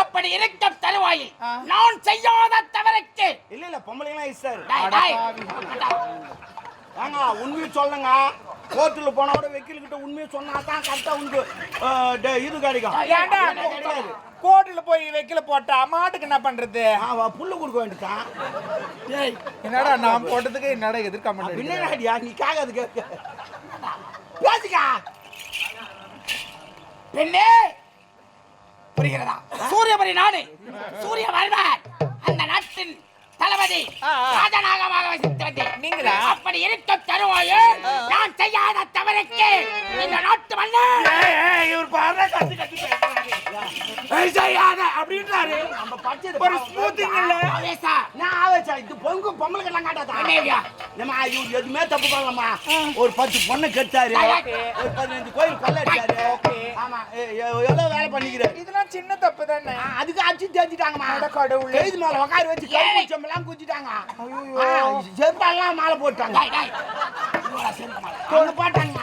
அப்படி இருக்கும் தருவாயில் நான் செய்யாத தவறுக்கு இல்ல பொம்பளைங்களா சார் டேய், ஏங்க உண்மையை சொல்லுங்க. கோர்ட்டுல போனா கூட வக்கீல் கிட்ட உண்மையை சொன்னா தான் கரெக்டா உனக்கு இது கிடைக்கும். ஏன்டா கோர்ட்டுல போய் வைக்கல போட்டா மாட்டுக்கு என்ன பண்றது? புல்லு கொடுக்க வேண்டியதான். டேய், என்னடா நான் போட்டதுக்கு என்னடா எதிர்க்க என்னடா நீ காகாது கேட்க பேசிக்கா பெண்ணே புரிகிறதா? சூரியபுரி நாடு சூரிய வாழ்வார் அந்த நாட்டின் தளபதி ராஜநாகமாக வசித்து வந்தேன். நீங்களா? அப்படி இருக்கும் தருவாயில் நான் செய்யாத தவறுக்கு இந்த நாட்டு மன்னர் இவர் பாரு கத்தி கத்தி செய்யாத அப்படின்றாரு. நம்ம படிச்சது ஒரு ஸ்மூத்திங் இல்ல. ஆவேசா நான் ஆவேசா இது பொங்கு பொம்பளைக்கு எல்லாம் காட்டாதா என்னையா? நம்ம இவரு எதுவுமே தப்பு பண்ணலாமா? ஒரு 10 பொண்ணு கெட்டாரு, ஒரு 15 கோயில் கொள்ளை அடிச்சாரு. ஆமா எவ்வளவு வேலை பண்ணிக்கிறாரு. இதெல்லாம் சின்ன தப்பு தானே. அதுக்கு அடிச்சு தேய்ச்சிட்டாங்கம்மா. கடவுளே. கைது மேல உட்கார வச்சு கைச்சம்பெல்லாம் குத்திட்டாங்க. செருப்பாலாம் மாலை போட்டாங்க. டேய், டேய். இவரா சேர்ந்த மாலை. கொண்டு போட்டாங்க.